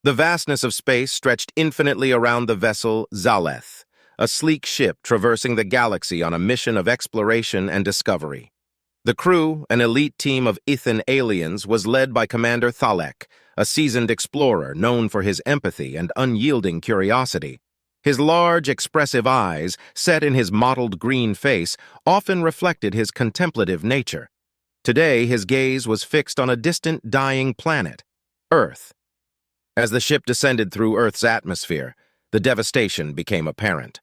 The vastness of space stretched infinitely around the vessel Zaleth, a sleek ship traversing the galaxy on a mission of exploration and discovery. The crew, an elite team of Ithan aliens, was led by Commander Thalek, a seasoned explorer known for his empathy and unyielding curiosity. His large, expressive eyes, set in his mottled green face, often reflected his contemplative nature. Today, his gaze was fixed on a distant, dying planet, Earth. As the ship descended through Earth's atmosphere, the devastation became apparent.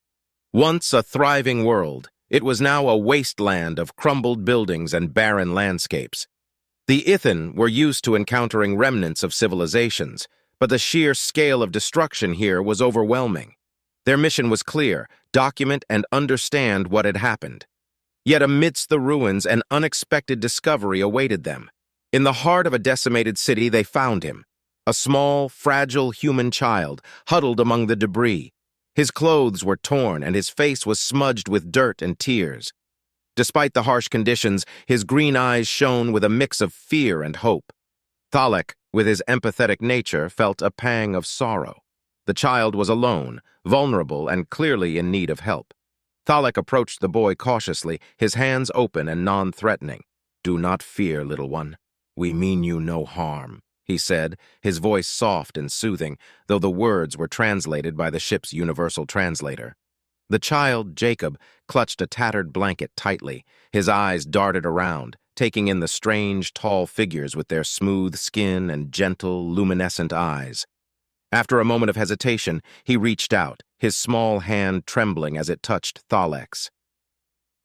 Once a thriving world, it was now a wasteland of crumbled buildings and barren landscapes. The Ithan were used to encountering remnants of civilizations, but the sheer scale of destruction here was overwhelming. Their mission was clear: document and understand what had happened. Yet amidst the ruins, an unexpected discovery awaited them. In the heart of a decimated city, they found him, a small, fragile human child, huddled among the debris. His clothes were torn and his face was smudged with dirt and tears. Despite the harsh conditions, his green eyes shone with a mix of fear and hope. Thalek, with his empathetic nature, felt a pang of sorrow. The child was alone, vulnerable, and clearly in need of help. Thalek approached the boy cautiously, his hands open and non-threatening. "Do not fear, little one. We mean you no harm," he said, his voice soft and soothing, though the words were translated by the ship's universal translator. The child, Jacob, clutched a tattered blanket tightly. His eyes darted around, taking in the strange, tall figures with their smooth skin and gentle, luminescent eyes. After a moment of hesitation, he reached out, his small hand trembling as it touched Thalek's.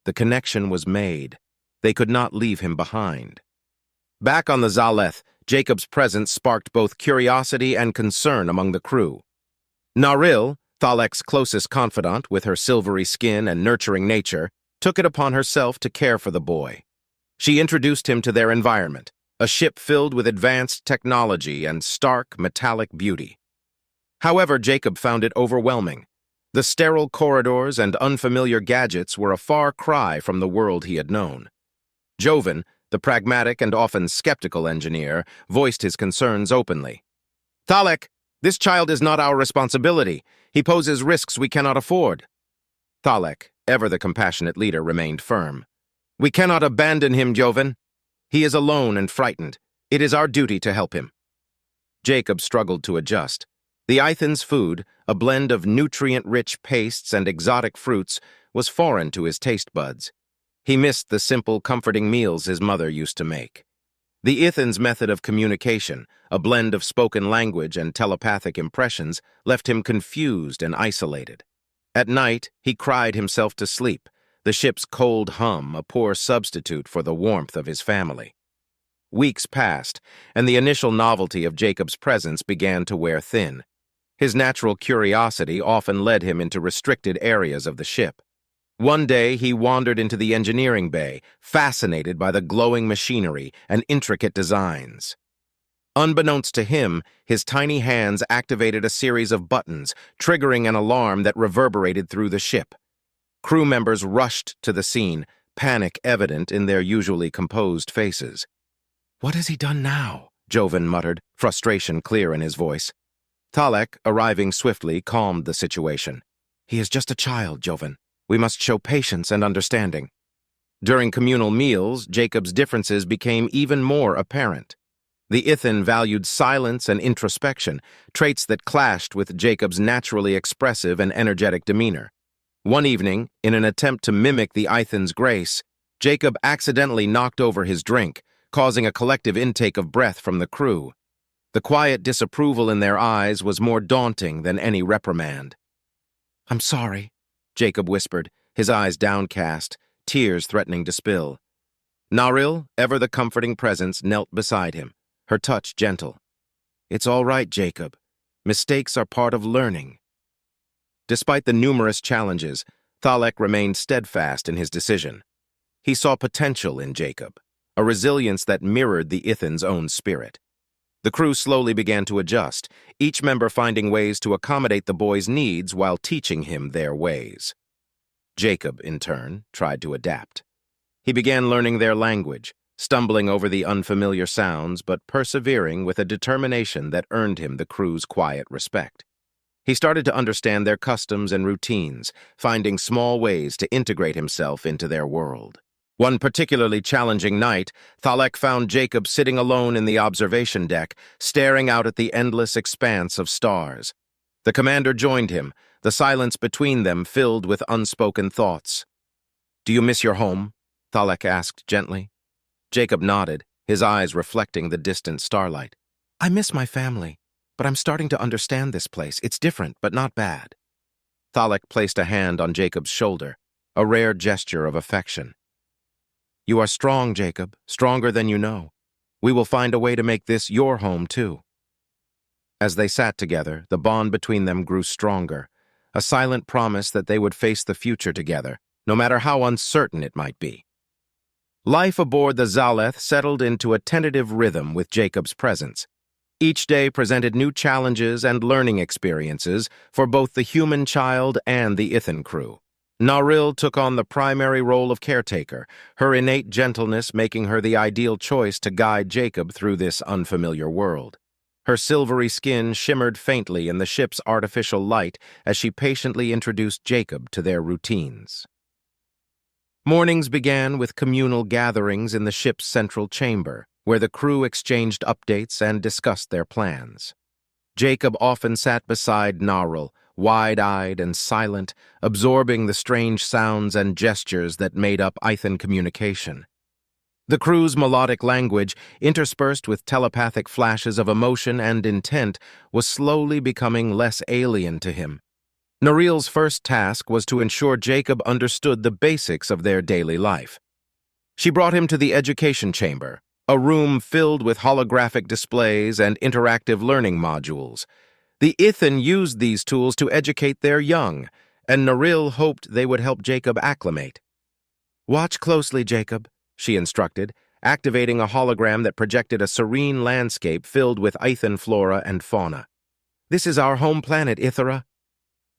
The connection was made. They could not leave him behind. Back on the Zaleth, Jacob's presence sparked both curiosity and concern among the crew. Naril, Thalek's closest confidant with her silvery skin and nurturing nature, took it upon herself to care for the boy. She introduced him to their environment, a ship filled with advanced technology and stark, metallic beauty. However, Jacob found it overwhelming. The sterile corridors and unfamiliar gadgets were a far cry from the world he had known. Joven, the pragmatic and often skeptical engineer, voiced his concerns openly. "Thalek, this child is not our responsibility. He poses risks we cannot afford." Thalek, ever the compassionate leader, remained firm. "We cannot abandon him, Joven. He is alone and frightened. It is our duty to help him." Jacob struggled to adjust. The Ithan's food, a blend of nutrient-rich pastes and exotic fruits, was foreign to his taste buds. He missed the simple, comforting meals his mother used to make. The Ithan's method of communication, a blend of spoken language and telepathic impressions, left him confused and isolated. At night, he cried himself to sleep, the ship's cold hum a poor substitute for the warmth of his family. Weeks passed, and the initial novelty of Jacob's presence began to wear thin. His natural curiosity often led him into restricted areas of the ship. One day, he wandered into the engineering bay, fascinated by the glowing machinery and intricate designs. Unbeknownst to him, his tiny hands activated a series of buttons, triggering an alarm that reverberated through the ship. Crew members rushed to the scene, panic evident in their usually composed faces. "What has he done now?" Joven muttered, frustration clear in his voice. Thalek, arriving swiftly, calmed the situation. "He is just a child, Joven. We must show patience and understanding." During communal meals, Jacob's differences became even more apparent. The Ithan valued silence and introspection, traits that clashed with Jacob's naturally expressive and energetic demeanor. One evening, in an attempt to mimic the Ithan's grace, Jacob accidentally knocked over his drink, causing a collective intake of breath from the crew. The quiet disapproval in their eyes was more daunting than any reprimand. "I'm sorry," Jacob whispered, his eyes downcast, tears threatening to spill. Naril, ever the comforting presence, knelt beside him, her touch gentle. "It's all right, Jacob. Mistakes are part of learning." Despite the numerous challenges, Thalek remained steadfast in his decision. He saw potential in Jacob, a resilience that mirrored the Ithan's own spirit. The crew slowly began to adjust, each member finding ways to accommodate the boy's needs while teaching him their ways. Jacob, in turn, tried to adapt. He began learning their language, stumbling over the unfamiliar sounds but persevering with a determination that earned him the crew's quiet respect. He started to understand their customs and routines, finding small ways to integrate himself into their world. One particularly challenging night, Thalek found Jacob sitting alone in the observation deck, staring out at the endless expanse of stars. The commander joined him, the silence between them filled with unspoken thoughts. "Do you miss your home?" Thalek asked gently. Jacob nodded, his eyes reflecting the distant starlight. "I miss my family, but I'm starting to understand this place. It's different, but not bad." Thalek placed a hand on Jacob's shoulder, a rare gesture of affection. "You are strong, Jacob, stronger than you know. We will find a way to make this your home, too." As they sat together, the bond between them grew stronger, a silent promise that they would face the future together, no matter how uncertain it might be. Life aboard the Zaleth settled into a tentative rhythm with Jacob's presence. Each day presented new challenges and learning experiences for both the human child and the Ithan crew. Naril took on the primary role of caretaker, her innate gentleness making her the ideal choice to guide Jacob through this unfamiliar world. Her silvery skin shimmered faintly in the ship's artificial light as she patiently introduced Jacob to their routines. Mornings began with communal gatherings in the ship's central chamber, where the crew exchanged updates and discussed their plans. Jacob often sat beside Naril, wide-eyed and silent, absorbing the strange sounds and gestures that made up Ithan communication. The crew's melodic language, interspersed with telepathic flashes of emotion and intent, was slowly becoming less alien to him. Naril's first task was to ensure Jacob understood the basics of their daily life. She brought him to the education chamber, a room filled with holographic displays and interactive learning modules. The Ithan used these tools to educate their young, and Naril hoped they would help Jacob acclimate. "Watch closely, Jacob," she instructed, activating a hologram that projected a serene landscape filled with Ithan flora and fauna. "This is our home planet, Ithera."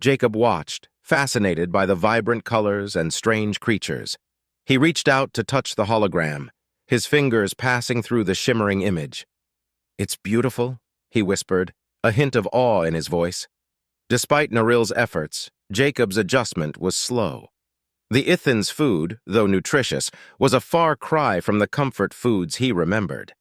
Jacob watched, fascinated by the vibrant colors and strange creatures. He reached out to touch the hologram, his fingers passing through the shimmering image. "It's beautiful," he whispered, a hint of awe in his voice. Despite Naril's efforts, Jacob's adjustment was slow. The Ithan's food, though nutritious, was a far cry from the comfort foods he remembered.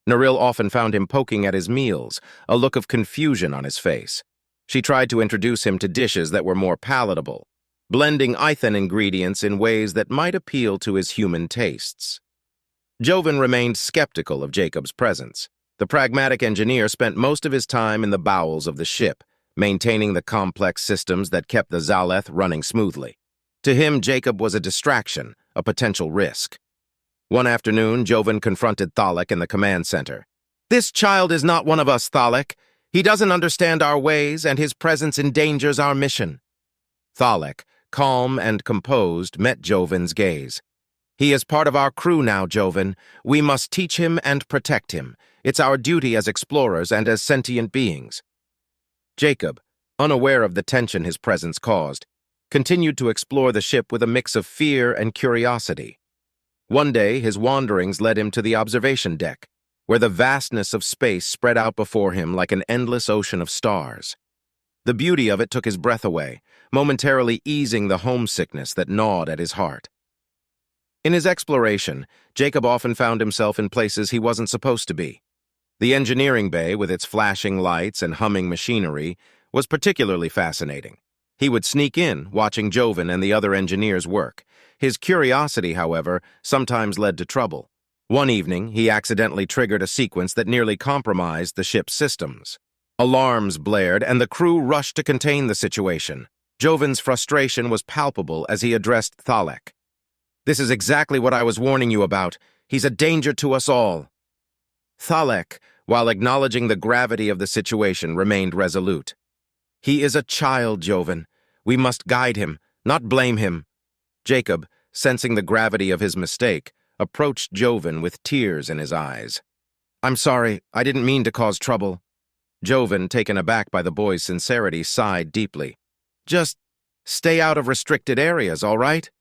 Naril often found him poking at his meals, a look of confusion on his face. She tried to introduce him to dishes that were more palatable, blending Ithan ingredients in ways that might appeal to his human tastes. Joven remained skeptical of Jacob's presence. The pragmatic engineer spent most of his time in the bowels of the ship, maintaining the complex systems that kept the Zaleth running smoothly. To him, Jacob was a distraction, a potential risk. One afternoon, Joven confronted Thalek in the command center. "This child is not one of us, Thalek. He doesn't understand our ways, and his presence endangers our mission." Thalek, calm and composed, met Joven's gaze. "He is part of our crew now, Joven. We must teach him and protect him. It's our duty as explorers and as sentient beings." Jacob, unaware of the tension his presence caused, continued to explore the ship with a mix of fear and curiosity. One day, his wanderings led him to the observation deck, where the vastness of space spread out before him like an endless ocean of stars. The beauty of it took his breath away, momentarily easing the homesickness that gnawed at his heart. In his exploration, Jacob often found himself in places he wasn't supposed to be. The engineering bay, with its flashing lights and humming machinery, was particularly fascinating. He would sneak in, watching Joven and the other engineers work. His curiosity, however, sometimes led to trouble. One evening, he accidentally triggered a sequence that nearly compromised the ship's systems. Alarms blared, and the crew rushed to contain the situation. Joven's frustration was palpable as he addressed Thalek. "This is exactly what I was warning you about. He's a danger to us all." Thalek, while acknowledging the gravity of the situation, remained resolute. "He is a child, Joven. We must guide him, not blame him." Jacob, sensing the gravity of his mistake, approached Joven with tears in his eyes. "I'm sorry, I didn't mean to cause trouble." Joven, taken aback by the boy's sincerity, sighed deeply. "Just stay out of restricted areas, all right?"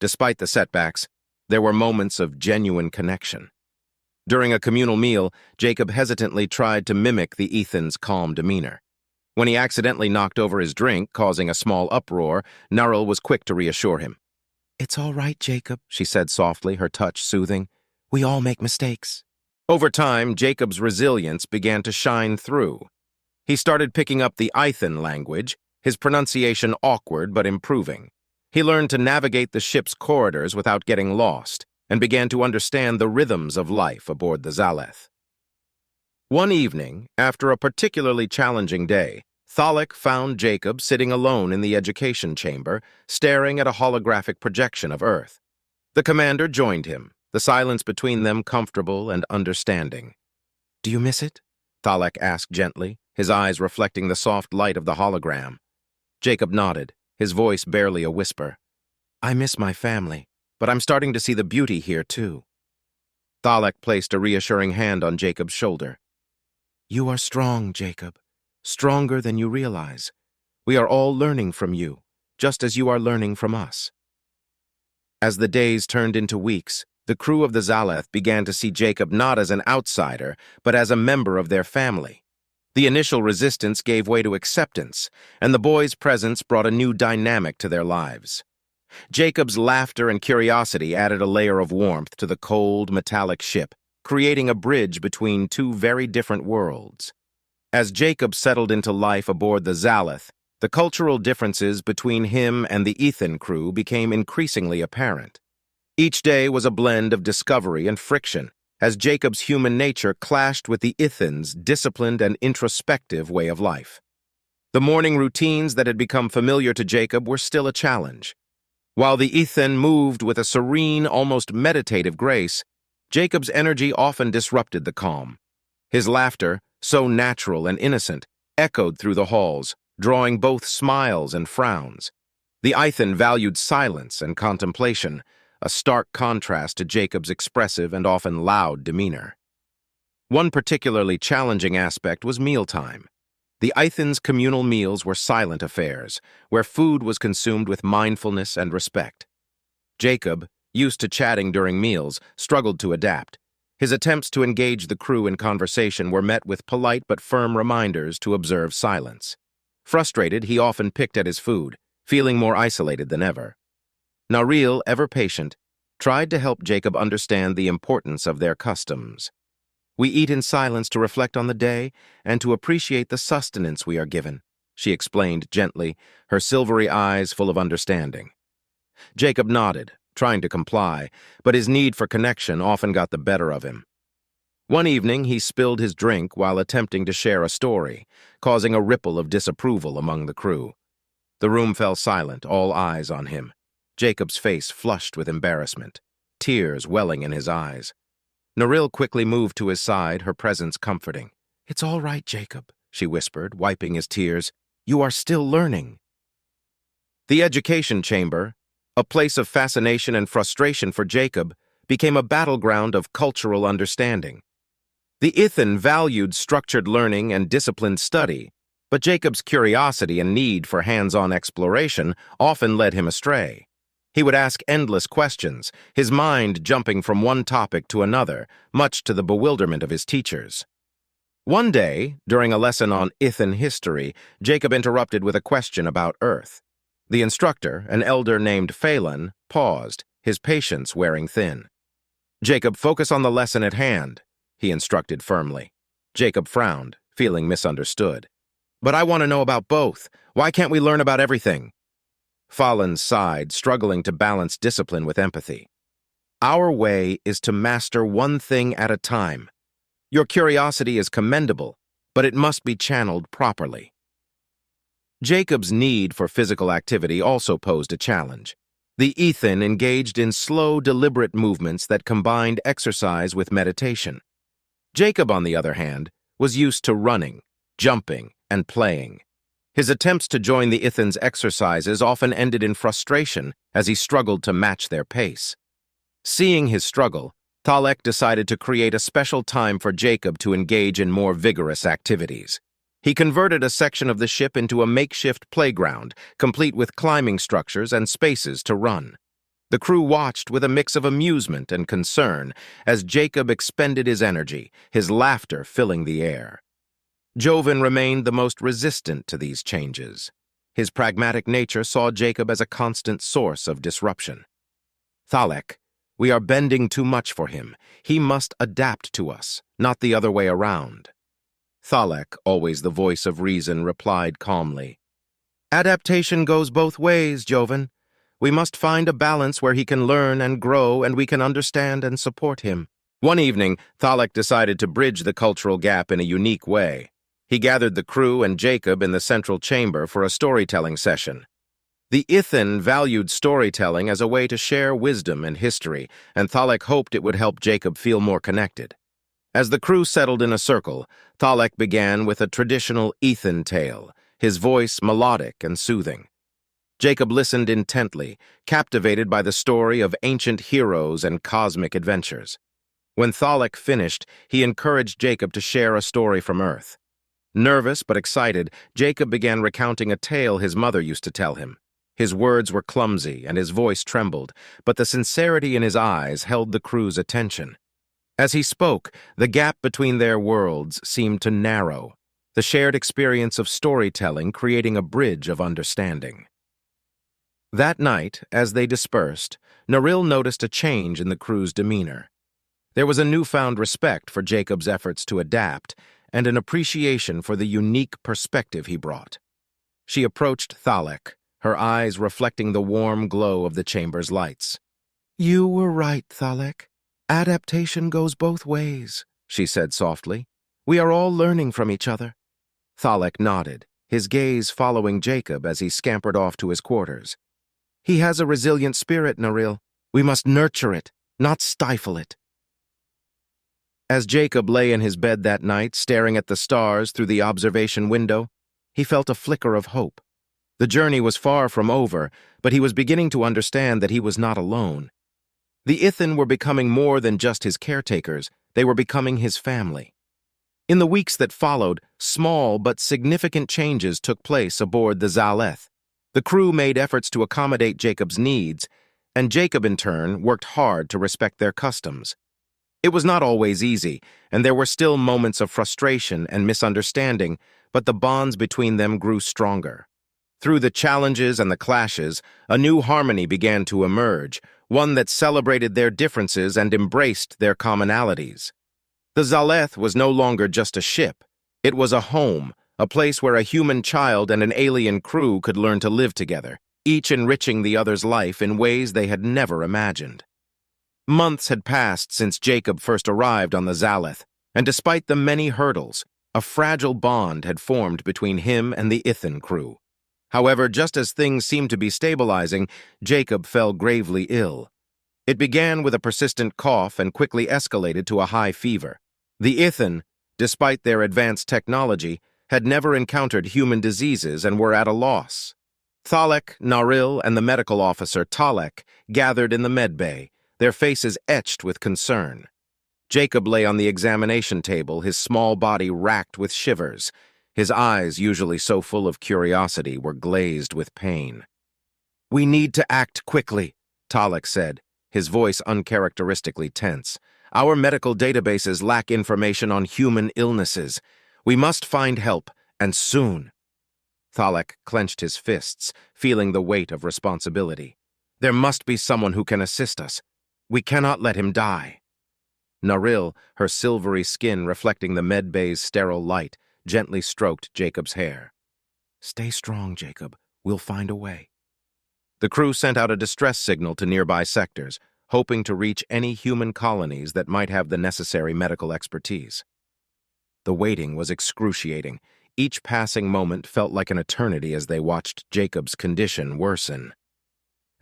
Despite the setbacks, There were moments of genuine connection. During a communal meal, Jacob hesitantly tried to mimic the Ethan's calm demeanor. When he accidentally knocked over his drink, causing a small uproar, Nuril was quick to reassure him. "It's all right, Jacob," she said softly, her touch soothing. "We all make mistakes." Over time, Jacob's resilience began to shine through. He started picking up the Ethan language, his pronunciation awkward but improving. He learned to navigate the ship's corridors without getting lost, and began to understand the rhythms of life aboard the Zaleth. One evening, after a particularly challenging day, Thalek found Jacob sitting alone in the education chamber, staring at a holographic projection of Earth. The commander joined him, the silence between them comfortable and understanding. "Do you miss it?" Thalek asked gently, his eyes reflecting the soft light of the hologram. Jacob nodded, his voice barely a whisper. "I miss my family, but I'm starting to see the beauty here too." Thalek placed a reassuring hand on Jacob's shoulder. "You are strong, Jacob, stronger than you realize. We are all learning from you, just as you are learning from us." As the days turned into weeks, the crew of the Zaleth began to see Jacob not as an outsider, but as a member of their family. The initial resistance gave way to acceptance, and the boy's presence brought a new dynamic to their lives. Jacob's laughter and curiosity added a layer of warmth to the cold, metallic ship, creating a bridge between two very different worlds. As Jacob settled into life aboard the Zaleth, the cultural differences between him and the Ethan crew became increasingly apparent. Each day was a blend of discovery and friction, as Jacob's human nature clashed with the Ethan's disciplined and introspective way of life. The morning routines that had become familiar to Jacob were still a challenge. While the Ethan moved with a serene, almost meditative grace, Jacob's energy often disrupted the calm. His laughter, so natural and innocent, echoed through the halls, drawing both smiles and frowns. The Ethan valued silence and contemplation, a stark contrast to Jacob's expressive and often loud demeanor. One particularly challenging aspect was mealtime. The Ethan's communal meals were silent affairs, where food was consumed with mindfulness and respect. Jacob, used to chatting during meals, struggled to adapt. His attempts to engage the crew in conversation were met with polite but firm reminders to observe silence. Frustrated, he often picked at his food, feeling more isolated than ever. Nuril, ever patient, tried to help Jacob understand the importance of their customs. "We eat in silence to reflect on the day and to appreciate the sustenance we are given," she explained gently, her silvery eyes full of understanding. Jacob nodded, trying to comply, but his need for connection often got the better of him. One evening, he spilled his drink while attempting to share a story, causing a ripple of disapproval among the crew. The room fell silent, all eyes on him. Jacob's face flushed with embarrassment, tears welling in his eyes. Nuril quickly moved to his side, her presence comforting. "It's all right, Jacob," she whispered, wiping his tears. "You are still learning." The education chamber, a place of fascination and frustration for Jacob, became a battleground of cultural understanding. The Ethan valued structured learning and disciplined study, but Jacob's curiosity and need for hands-on exploration often led him astray. He would ask endless questions, his mind jumping from one topic to another, much to the bewilderment of his teachers. One day, during a lesson on Ethan history, Jacob interrupted with a question about Earth. The instructor, an elder named Phelan, paused, his patience wearing thin. "Jacob, focus on the lesson at hand," he instructed firmly. Jacob frowned, feeling misunderstood. "But I want to know about both. Why can't we learn about everything?" Phelan sighed, struggling to balance discipline with empathy. "Our way is to master one thing at a time. Your curiosity is commendable, but it must be channeled properly." Jacob's need for physical activity also posed a challenge. The Ethan engaged in slow, deliberate movements that combined exercise with meditation. Jacob, on the other hand, was used to running, jumping, and playing. His attempts to join the Ethan's exercises often ended in frustration as he struggled to match their pace. Seeing his struggle, Thalek decided to create a special time for Jacob to engage in more vigorous activities. He converted a section of the ship into a makeshift playground, complete with climbing structures and spaces to run. The crew watched with a mix of amusement and concern as Jacob expended his energy, his laughter filling the air. Joven remained the most resistant to these changes. His pragmatic nature saw Jacob as a constant source of disruption. "Thalek, we are bending too much for him. He must adapt to us, not the other way around." Thalek, always the voice of reason, replied calmly, "Adaptation goes both ways, Joven. We must find a balance where he can learn and grow and we can understand and support him." One evening, Thalek decided to bridge the cultural gap in a unique way. He gathered the crew and Jacob in the central chamber for a storytelling session. The Ithan valued storytelling as a way to share wisdom and history, and Thalek hoped it would help Jacob feel more connected. As the crew settled in a circle, Thalek began with a traditional Ithan tale, his voice melodic and soothing. Jacob listened intently, captivated by the story of ancient heroes and cosmic adventures. When Thalek finished, he encouraged Jacob to share a story from Earth. Nervous but excited, Jacob began recounting a tale his mother used to tell him. His words were clumsy and his voice trembled, but the sincerity in his eyes held the crew's attention. As he spoke, the gap between their worlds seemed to narrow, the shared experience of storytelling creating a bridge of understanding. That night, as they dispersed, Naril noticed a change in the crew's demeanor. There was a newfound respect for Jacob's efforts to adapt and an appreciation for the unique perspective he brought. She approached Thalek, her eyes reflecting the warm glow of the chamber's lights. "You were right, Thalek. Adaptation goes both ways," she said softly. "We are all learning from each other." Thalek nodded, his gaze following Jacob as he scampered off to his quarters. "He has a resilient spirit, Naril. We must nurture it, not stifle it." As Jacob lay in his bed that night, staring at the stars through the observation window, he felt a flicker of hope. The journey was far from over, but he was beginning to understand that he was not alone. The Ithan were becoming more than just his caretakers, they were becoming his family. In the weeks that followed, small but significant changes took place aboard the Zaleth. The crew made efforts to accommodate Jacob's needs, and Jacob in turn worked hard to respect their customs. It was not always easy, and there were still moments of frustration and misunderstanding, but the bonds between them grew stronger. Through the challenges and the clashes, a new harmony began to emerge, one that celebrated their differences and embraced their commonalities. The Zaleth was no longer just a ship. It was a home, a place where a human child and an alien crew could learn to live together, each enriching the other's life in ways they had never imagined. Months had passed since Jacob first arrived on the Zaleth, and despite the many hurdles, a fragile bond had formed between him and the Ithan crew. However, just as things seemed to be stabilizing, Jacob fell gravely ill. It began with a persistent cough and quickly escalated to a high fever. The Ithan, despite their advanced technology, had never encountered human diseases and were at a loss. Thalek, Naril, and the medical officer, Talek, gathered in the medbay, their faces etched with concern. Jacob lay on the examination table, his small body racked with shivers. His eyes, usually so full of curiosity, were glazed with pain. "We need to act quickly," Talek said, his voice uncharacteristically tense. "Our medical databases lack information on human illnesses. We must find help, and soon." Thalek clenched his fists, feeling the weight of responsibility. "There must be someone who can assist us. We cannot let him die." Naril, her silvery skin reflecting the medbay's sterile light, gently stroked Jacob's hair. "Stay strong, Jacob. We'll find a way." The crew sent out a distress signal to nearby sectors, hoping to reach any human colonies that might have the necessary medical expertise. The waiting was excruciating. Each passing moment felt like an eternity as they watched Jacob's condition worsen.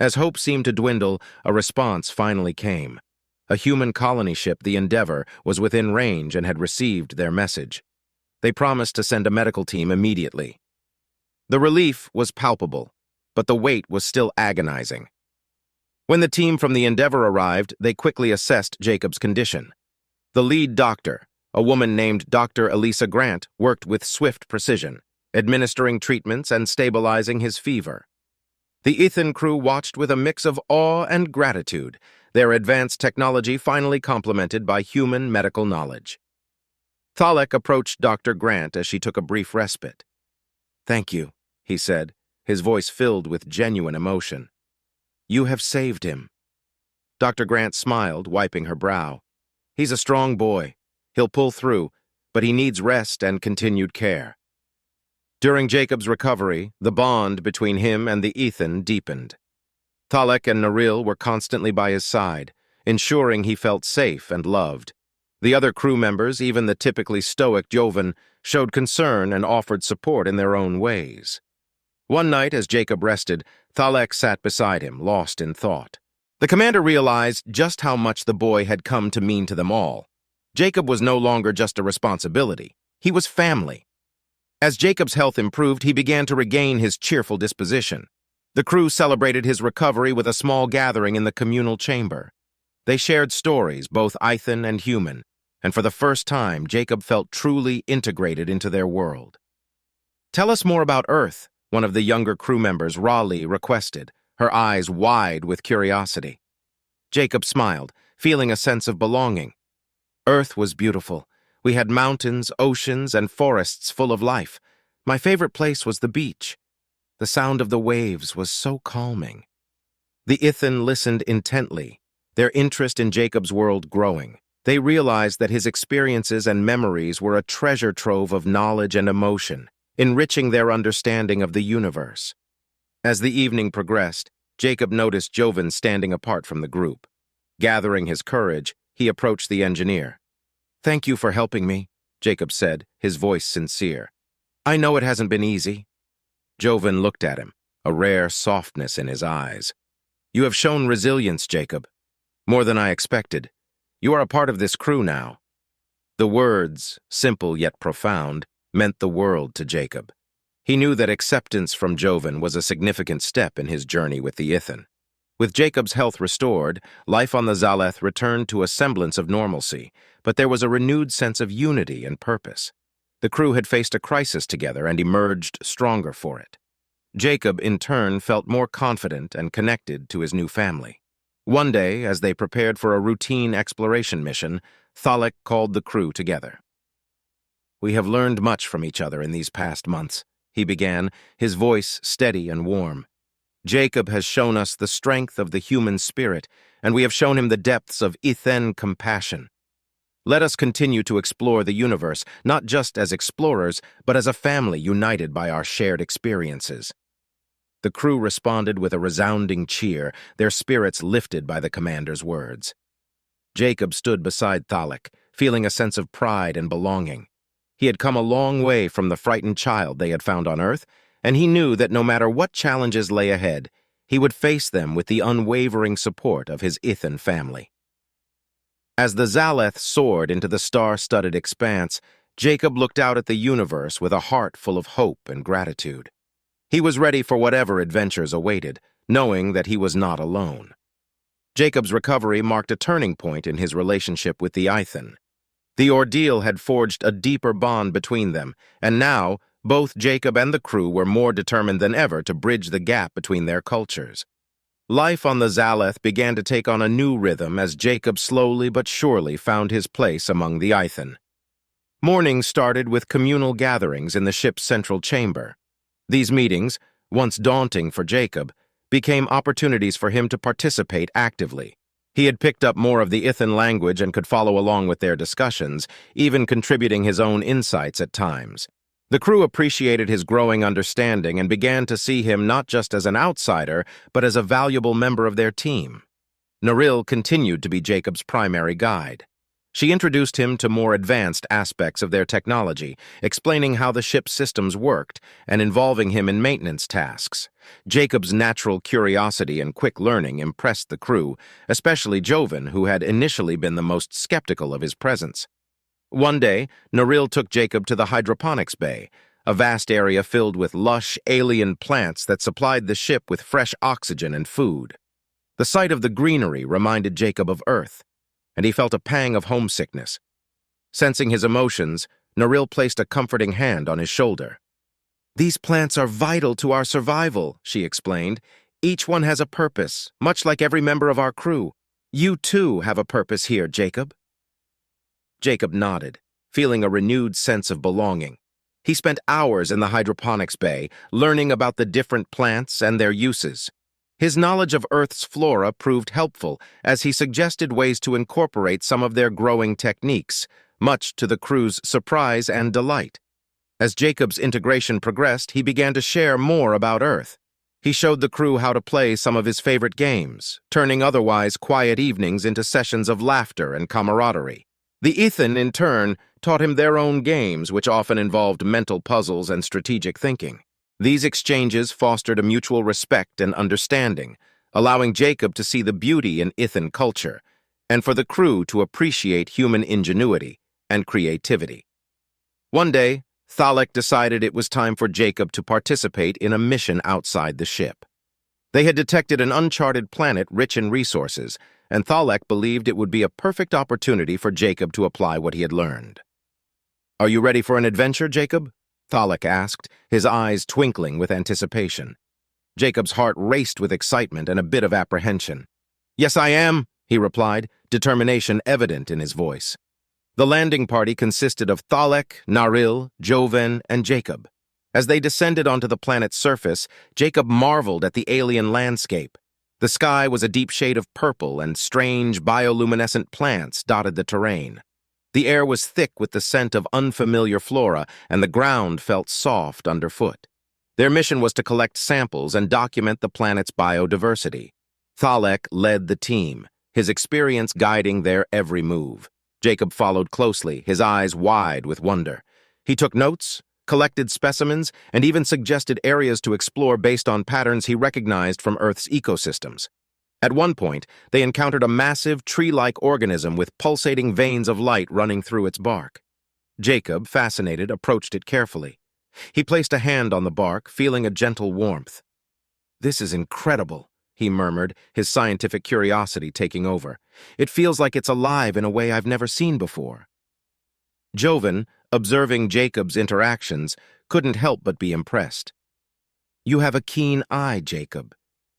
As hope seemed to dwindle, a response finally came. A human colony ship, the Endeavor, was within range and had received their message. They promised to send a medical team immediately. The relief was palpable, but the wait was still agonizing. When the team from the Endeavor arrived, they quickly assessed Jacob's condition. The lead doctor, a woman named Dr. Elisa Grant, worked with swift precision, administering treatments and stabilizing his fever. The Ethan crew watched with a mix of awe and gratitude, their advanced technology finally complemented by human medical knowledge. Thalek approached Dr. Grant as she took a brief respite. "Thank you," he said, his voice filled with genuine emotion. "You have saved him." Dr. Grant smiled, wiping her brow. "He's a strong boy. He'll pull through, but he needs rest and continued care." During Jacob's recovery, the bond between him and the Ethan deepened. Thalek and Naril were constantly by his side, ensuring he felt safe and loved. The other crew members, even the typically stoic Joven, showed concern and offered support in their own ways. One night, as Jacob rested, Thalek sat beside him, lost in thought. The commander realized just how much the boy had come to mean to them all. Jacob was no longer just a responsibility. He was family. As Jacob's health improved, he began to regain his cheerful disposition. The crew celebrated his recovery with a small gathering in the communal chamber. They shared stories, both Ethan and human, and for the first time, Jacob felt truly integrated into their world. "Tell us more about Earth," one of the younger crew members, Raleigh, requested, her eyes wide with curiosity. Jacob smiled, feeling a sense of belonging. "Earth was beautiful. We had mountains, oceans, and forests full of life. My favorite place was the beach. The sound of the waves was so calming." The Ethan listened intently, their interest in Jacob's world growing. They realized that his experiences and memories were a treasure trove of knowledge and emotion, enriching their understanding of the universe. As the evening progressed, Jacob noticed Joven standing apart from the group. Gathering his courage, he approached the engineer. "Thank you for helping me," Jacob said, his voice sincere. "I know it hasn't been easy." Joven looked at him, a rare softness in his eyes. "You have shown resilience, Jacob. More than I expected. You are a part of this crew now." The words, simple yet profound, meant the world to Jacob. He knew that acceptance from Joven was a significant step in his journey with the Ethan. With Jacob's health restored, life on the Zaleth returned to a semblance of normalcy, but there was a renewed sense of unity and purpose. The crew had faced a crisis together and emerged stronger for it. Jacob, in turn, felt more confident and connected to his new family. One day, as they prepared for a routine exploration mission, Thalek called the crew together. "We have learned much from each other in these past months," he began, his voice steady and warm. "Jacob has shown us the strength of the human spirit, and we have shown him the depths of Ethan compassion. Let us continue to explore the universe, not just as explorers, but as a family united by our shared experiences." The crew responded with a resounding cheer, their spirits lifted by the commander's words. Jacob stood beside Thalek, feeling a sense of pride and belonging. He had come a long way from the frightened child they had found on Earth, and he knew that no matter what challenges lay ahead, he would face them with the unwavering support of his Ethan family. As the Zaleth soared into the star-studded expanse, Jacob looked out at the universe with a heart full of hope and gratitude. He was ready for whatever adventures awaited, knowing that he was not alone. Jacob's recovery marked a turning point in his relationship with the Ethan. The ordeal had forged a deeper bond between them, and now both Jacob and the crew were more determined than ever to bridge the gap between their cultures. Life on the Zaleth began to take on a new rhythm as Jacob slowly but surely found his place among the Ethan. Mornings started with communal gatherings in the ship's central chamber. These meetings, once daunting for Jacob, became opportunities for him to participate actively. He had picked up more of the Ethan language and could follow along with their discussions, even contributing his own insights at times. The crew appreciated his growing understanding and began to see him not just as an outsider, but as a valuable member of their team. Naril continued to be Jacob's primary guide. She introduced him to more advanced aspects of their technology, explaining how the ship's systems worked and involving him in maintenance tasks. Jacob's natural curiosity and quick learning impressed the crew, especially Joven, who had initially been the most skeptical of his presence. One day, Naril took Jacob to the hydroponics bay, a vast area filled with lush, alien plants that supplied the ship with fresh oxygen and food. The sight of the greenery reminded Jacob of Earth, and he felt a pang of homesickness. Sensing his emotions, Naril placed a comforting hand on his shoulder. "These plants are vital to our survival," she explained. Each one has a purpose, much like every member of our crew. You too have a purpose here, Jacob." Jacob nodded, feeling a renewed sense of belonging. He spent hours in the hydroponics bay, learning about the different plants and their uses. His knowledge of Earth's flora proved helpful, as he suggested ways to incorporate some of their growing techniques, much to the crew's surprise and delight. As Jacob's integration progressed, he began to share more about Earth. He showed the crew how to play some of his favorite games, turning otherwise quiet evenings into sessions of laughter and camaraderie. The Ethan, in turn, taught him their own games, which often involved mental puzzles and strategic thinking. These exchanges fostered a mutual respect and understanding, allowing Jacob to see the beauty in Ethan culture, and for the crew to appreciate human ingenuity and creativity. One day, Thalek decided it was time for Jacob to participate in a mission outside the ship. They had detected an uncharted planet rich in resources, and Thalek believed it would be a perfect opportunity for Jacob to apply what he had learned. "Are you ready for an adventure, Jacob?" Thalek asked, his eyes twinkling with anticipation. Jacob's heart raced with excitement and a bit of apprehension. "Yes, I am," he replied, determination evident in his voice. The landing party consisted of Thalek, Naril, Joven, and Jacob. As they descended onto the planet's surface, Jacob marveled at the alien landscape. The sky was a deep shade of purple, and strange bioluminescent plants dotted the terrain. The air was thick with the scent of unfamiliar flora, and the ground felt soft underfoot. Their mission was to collect samples and document the planet's biodiversity. Thalek led the team, his experience guiding their every move. Jacob followed closely, his eyes wide with wonder. He took notes, collected specimens, and even suggested areas to explore based on patterns he recognized from Earth's ecosystems. At one point, they encountered a massive, tree-like organism with pulsating veins of light running through its bark. Jacob, fascinated, approached it carefully. He placed a hand on the bark, feeling a gentle warmth. "This is incredible," he murmured, his scientific curiosity taking over. "It feels like it's alive in a way I've never seen before." Joven, observing Jacob's interactions, couldn't help but be impressed. "You have a keen eye, Jacob.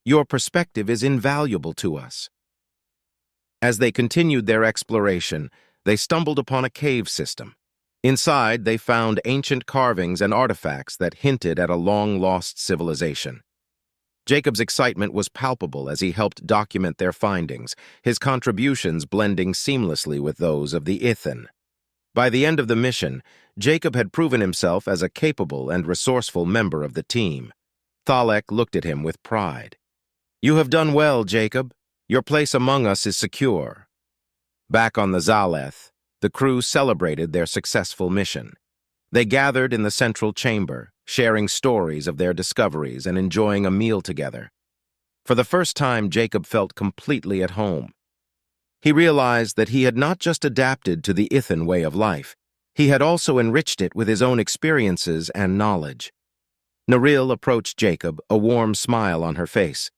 Your perspective is invaluable to us." As they continued their exploration, they stumbled upon a cave system. Inside, they found ancient carvings and artifacts that hinted at a long-lost civilization. Jacob's excitement was palpable as he helped document their findings, his contributions blending seamlessly with those of the Ethan. By the end of the mission, Jacob had proven himself as a capable and resourceful member of the team. Thalek looked at him with pride. "You have done well, Jacob. Your place among us is secure." Back on the Zaleth, the crew celebrated their successful mission. They gathered in the central chamber, sharing stories of their discoveries and enjoying a meal together. For the first time, Jacob felt completely at home. He realized that he had not just adapted to the Ethan way of life, he had also enriched it with his own experiences and knowledge. Naril approached Jacob, a warm smile on her face.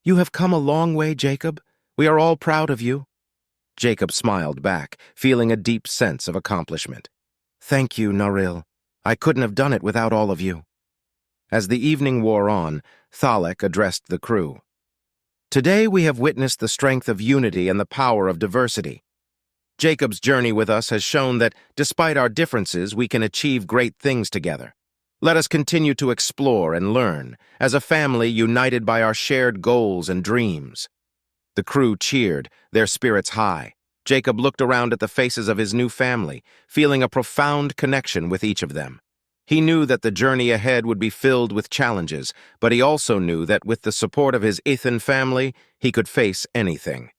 "You have come a long way, Jacob. We are all proud of you." Jacob smiled back, feeling a deep sense of accomplishment. "Thank you, Naril. I couldn't have done it without all of you." As the evening wore on, Thalek addressed the crew. "Today we have witnessed the strength of unity and the power of diversity. Jacob's journey with us has shown that, despite our differences, we can achieve great things together. Let us continue to explore and learn, as a family united by our shared goals and dreams." The crew cheered, their spirits high. Jacob looked around at the faces of his new family, feeling a profound connection with each of them. He knew that the journey ahead would be filled with challenges, but he also knew that with the support of his Ethan family, he could face anything.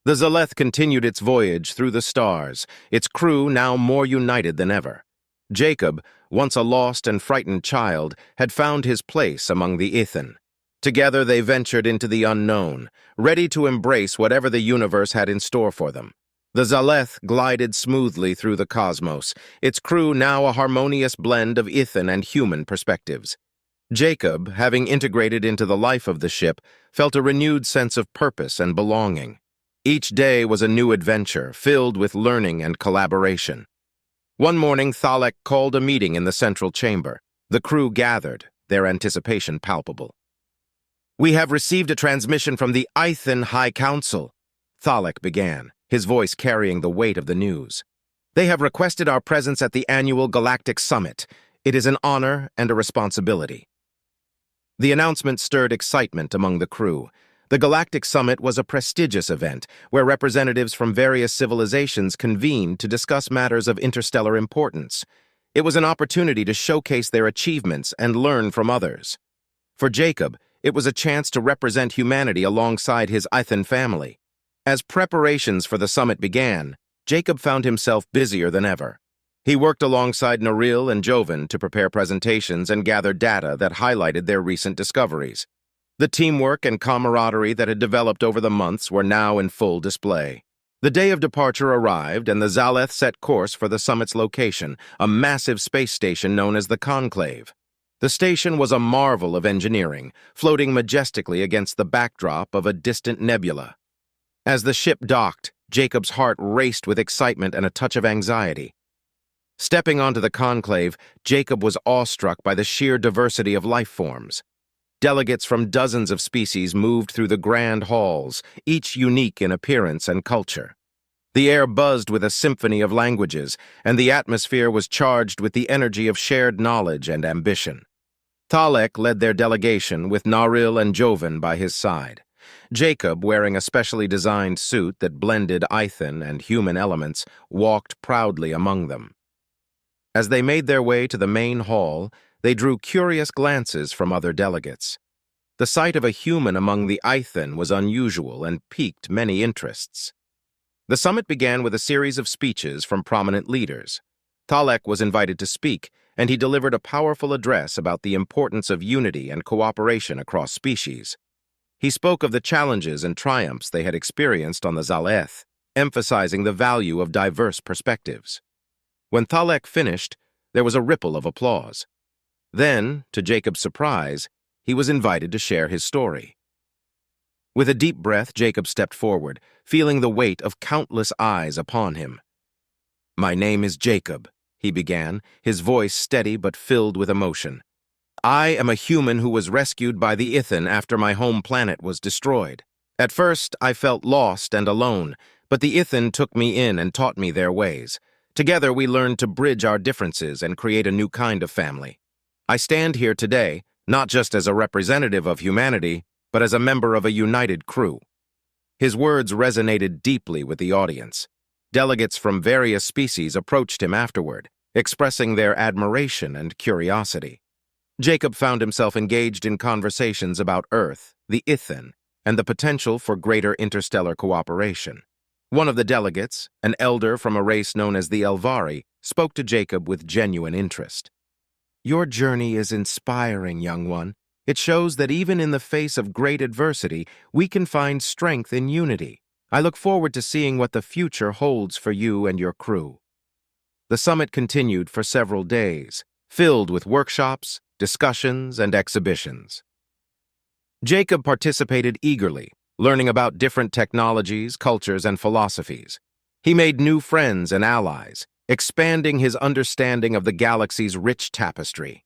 The Zaleth continued its voyage through the stars, its crew now more united than ever. Jacob, once a lost and frightened child, had found his place among the Ethan. Together they ventured into the unknown, ready to embrace whatever the universe had in store for them. The Zaleth glided smoothly through the cosmos, its crew now a harmonious blend of Ethan and human perspectives. Jacob, having integrated into the life of the ship, felt a renewed sense of purpose and belonging. Each day was a new adventure, filled with learning and collaboration. One morning, Thalek called a meeting in the central chamber. The crew gathered, their anticipation palpable. "We have received a transmission from the Ithan High Council," Thalek began, his voice carrying the weight of the news. "They have requested our presence at the annual Galactic Summit. It is an honor and a responsibility." The announcement stirred excitement among the crew. The Galactic Summit was a prestigious event where representatives from various civilizations convened to discuss matters of interstellar importance. It was an opportunity to showcase their achievements and learn from others. For Jacob, it was a chance to represent humanity alongside his Ithan family. As preparations for the summit began, Jacob found himself busier than ever. He worked alongside Naril and Jovan to prepare presentations and gather data that highlighted their recent discoveries. The teamwork and camaraderie that had developed over the months were now in full display. The day of departure arrived, and the Zaleth set course for the summit's location, a massive space station known as the Conclave. The station was a marvel of engineering, floating majestically against the backdrop of a distant nebula. As the ship docked, Jacob's heart raced with excitement and a touch of anxiety. Stepping onto the conclave, Jacob was awestruck by the sheer diversity of life forms. Delegates from dozens of species moved through the grand halls, each unique in appearance and culture. The air buzzed with a symphony of languages, and the atmosphere was charged with the energy of shared knowledge and ambition. Thalek led their delegation with Naril and Jovan by his side. Jacob, wearing a specially designed suit that blended Ithan and human elements, walked proudly among them. As they made their way to the main hall, they drew curious glances from other delegates. The sight of a human among the Ithan was unusual and piqued many interests. The summit began with a series of speeches from prominent leaders. Thalek was invited to speak, and he delivered a powerful address about the importance of unity and cooperation across species. He spoke of the challenges and triumphs they had experienced on the Zaleth, emphasizing the value of diverse perspectives. When Thalek finished, there was a ripple of applause. Then, to Jacob's surprise, he was invited to share his story. With a deep breath, Jacob stepped forward, feeling the weight of countless eyes upon him. "My name is Jacob," he began, his voice steady but filled with emotion. "I am a human who was rescued by the Ithan after my home planet was destroyed. At first, I felt lost and alone, but the Ithan took me in and taught me their ways. Together, we learned to bridge our differences and create a new kind of family. I stand here today, not just as a representative of humanity, but as a member of a united crew." His words resonated deeply with the audience. Delegates from various species approached him afterward, expressing their admiration and curiosity. Jacob found himself engaged in conversations about Earth, the Ithan, and the potential for greater interstellar cooperation. One of the delegates, an elder from a race known as the Elvari, spoke to Jacob with genuine interest. "Your journey is inspiring, young one. It shows that even in the face of great adversity, we can find strength in unity. I look forward to seeing what the future holds for you and your crew." The summit continued for several days, filled with workshops, discussions, and exhibitions. Jacob participated eagerly, learning about different technologies, cultures, and philosophies. He made new friends and allies, expanding his understanding of the galaxy's rich tapestry.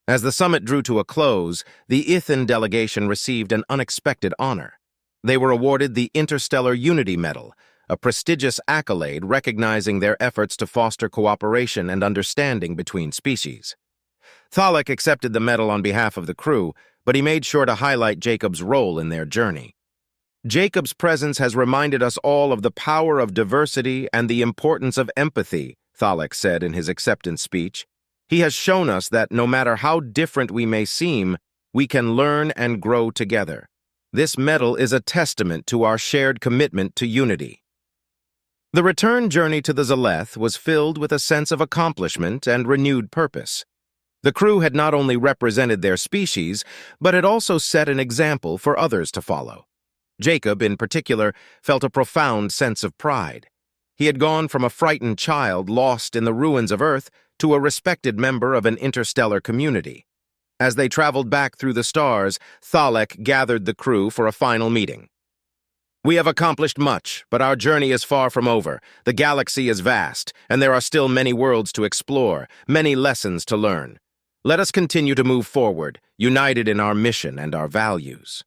As the summit drew to a close, the Ithan delegation received an unexpected honor. They were awarded the Interstellar Unity Medal, a prestigious accolade recognizing their efforts to foster cooperation and understanding between species. Thalek accepted the medal on behalf of the crew, but he made sure to highlight Jacob's role in their journey. "Jacob's presence has reminded us all of the power of diversity and the importance of empathy," Thalek said in his acceptance speech. "He has shown us that no matter how different we may seem, we can learn and grow together. This medal is a testament to our shared commitment to unity." The return journey to the Zaleth was filled with a sense of accomplishment and renewed purpose. The crew had not only represented their species, but had also set an example for others to follow. Jacob, in particular, felt a profound sense of pride. He had gone from a frightened child lost in the ruins of Earth to a respected member of an interstellar community. As they traveled back through the stars, Thalek gathered the crew for a final meeting. "We have accomplished much, but our journey is far from over. The galaxy is vast, and there are still many worlds to explore, many lessons to learn. Let us continue to move forward, united in our mission and our values.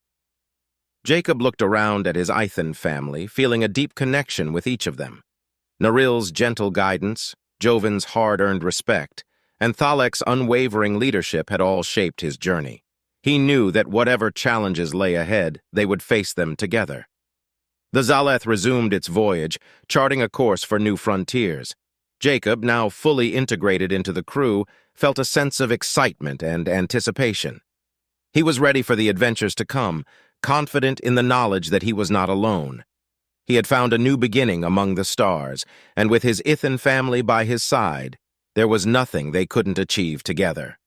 Jacob looked around at his Ithan family, feeling a deep connection with each of them. Naril's gentle guidance, Joven's hard-earned respect, and Thalek's unwavering leadership had all shaped his journey. He knew that whatever challenges lay ahead, they would face them together. The Zaleth resumed its voyage, charting a course for new frontiers. Jacob, now fully integrated into the crew, felt a sense of excitement and anticipation. He was ready for the adventures to come, confident in the knowledge that he was not alone. He had found a new beginning among the stars, and with his Ithan family by his side, there was nothing they couldn't achieve together.